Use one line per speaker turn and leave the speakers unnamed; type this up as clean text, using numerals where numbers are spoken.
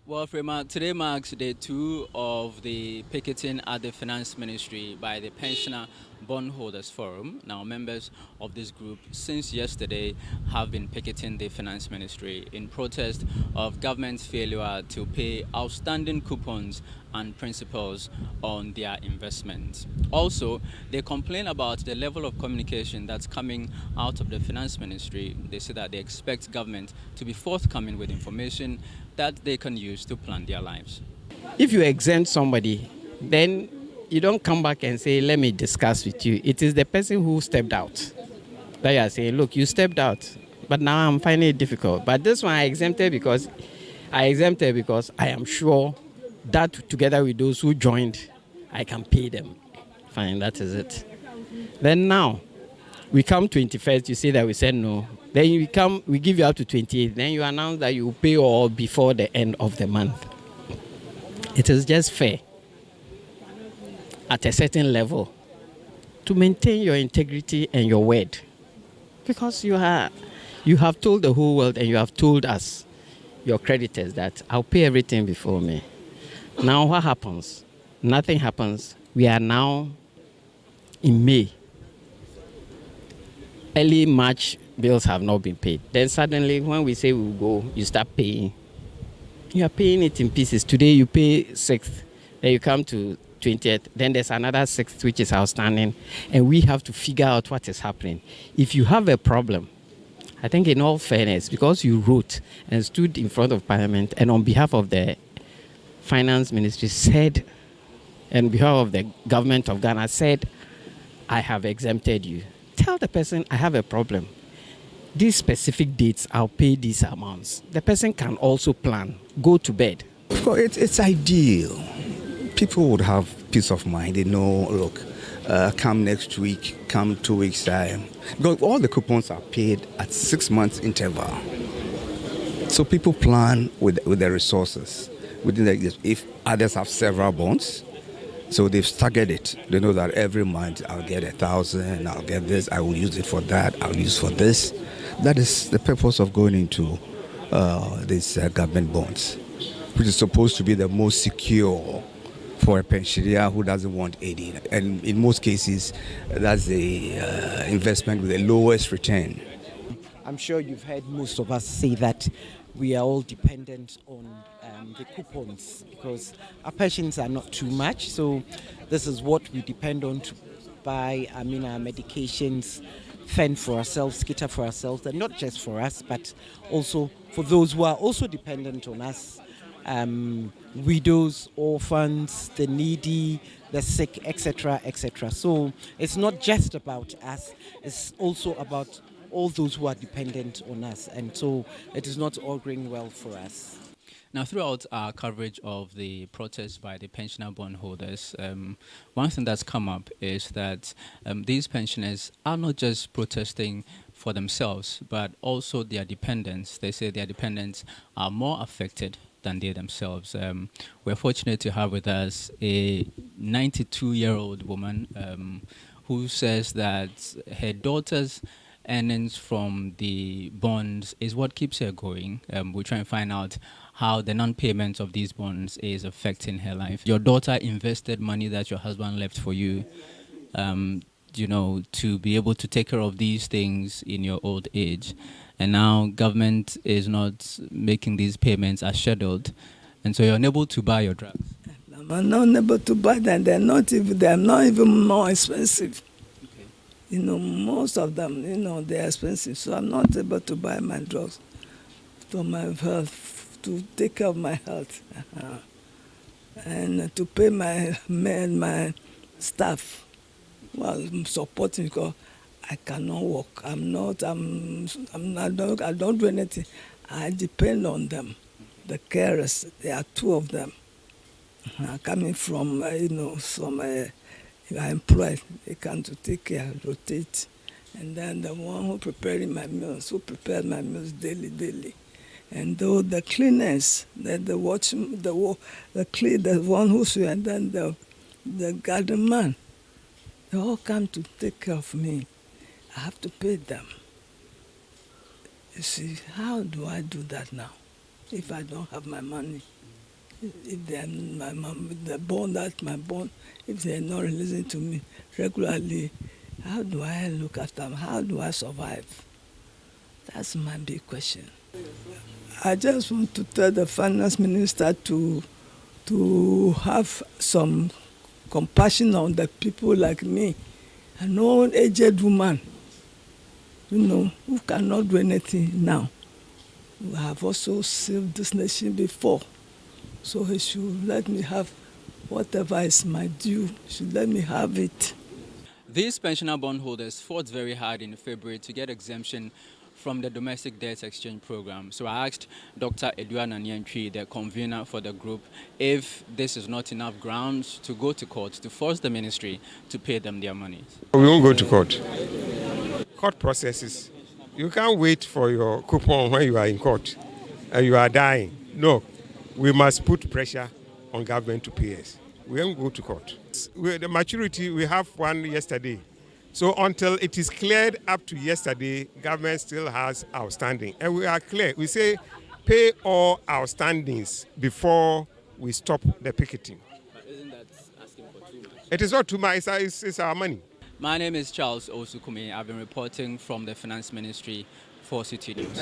Well, Freema, today marks day two of the picketing at the Finance Ministry by the Pensioner Bondholders Forum. Now, members of this group since yesterday have been picketing the Finance Ministry in protest of government's failure to pay outstanding coupons and principals on their investments. Also, they complain about the level of communication that's coming out of the Finance Ministry. They say that they expect government to be forthcoming with information that they can use to plan their lives.
If you exempt somebody, then you don't come back and say, let me discuss with you. It is the person who stepped out that you are saying, look, you stepped out, but now I'm finding it difficult. But this one I exempted because I am sure that together with those who joined, I can pay them. Fine, that is it. Then now, we come 21st, you say that we said no. Then we give you up to 28th. Then you announce that you pay all before the end of the month. It is just fair at a certain level to maintain your integrity and your word. Because you have told the whole world and you have told us, your creditors, that I'll pay everything before me. Now what happens? Nothing happens. We are now in May. Early March bills have not been paid. Then suddenly when we say we'll go, you start paying. You are paying it in pieces. Today you pay 6th, then you come to 20th, then there's another 6th which is outstanding, and we have to figure out what is happening. If you have a problem, I think in all fairness, because you wrote and stood in front of Parliament and on behalf of the Finance Ministry said, and on behalf of the government of Ghana said, I have exempted you. Tell the person I have a problem. These specific dates, I'll pay these amounts. The person can also plan, go to bed.
Of course, it's ideal. People would have peace of mind. They know, look, come next week, come 2 weeks' time. Because all the coupons are paid at 6 months interval. So people plan with their resources. If others have several bonds, so they've staggered it. They know that every month I'll get 1,000, I'll get this, I will use it for that, I'll use for this. That is the purpose of going into these government bonds, which is supposed to be the most secure for a pensioner who doesn't want aid. And in most cases, that's the investment with the lowest return.
I'm sure you've heard most of us say that we are all dependent on the coupons because our pensions are not too much. So this is what we depend on to buy, our medications, fend for ourselves, cater for ourselves, and not just for us, but also for those who are also dependent on us. Widows, orphans, the needy, the sick, etc., etc. So it's not just about us, it's also about all those who are dependent on us. And so it is not all going well for us.
Now, throughout our coverage of the protests by the pensioner bondholders, one thing that's come up is that these pensioners are not just protesting for themselves, but also their dependents. They say their dependents are more affected than they themselves. We're fortunate to have with us a 92-year-old woman who says that her daughter's earnings from the bonds is what keeps her going. We try and find out how the non-payment of these bonds is affecting her life. Your daughter invested money that your husband left for you, to be able to take care of these things in your old age. And now government is not making these payments as scheduled. And so you're unable to buy your drugs.
I'm not able to buy them. They're not even more expensive. Okay. Most of them, they're expensive. So I'm not able to buy my drugs for my health, to take care of my health. And to pay my staff. Well, I'm supporting because I cannot work. I don't do anything. I depend on them. The carers, there are two of them. Coming from, some employed, they come to take care, rotate. And then the one who prepared my meals daily. And though the cleaners, the watchman, the one who's and then the garden man, they all come to take care of me. I have to pay them. You see, how do I do that now if I don't have my money? If they are my mom, the bond that my bond, if they are not releasing to me regularly, how do I look after them? How do I survive? That's my big question. I just want to tell the finance minister to have some compassion on the people like me, an old aged woman, who cannot do anything now. We have also served this nation before. So he should let me have whatever is my due. He should let me have it.
These pensioner bondholders fought very hard in February to get exemption from the domestic debt exchange program. So I asked Dr. Edua Nanyantwi, the convener for the group, if this is not enough grounds to go to court to force the ministry to pay them their money.
We won't go to court. Court processes. You can't wait for your coupon when you are in court and you are dying. No, we must put pressure on government to pay us. We won't go to court. The maturity, we have one yesterday. So until it is cleared up to yesterday, government still has outstanding. And we are clear. We say pay all outstandings before we stop the picketing.
But isn't that asking for too much?
It is not too much, it's our money.
My name is Charles Osukumi. I've been reporting from the Finance Ministry for Citi News.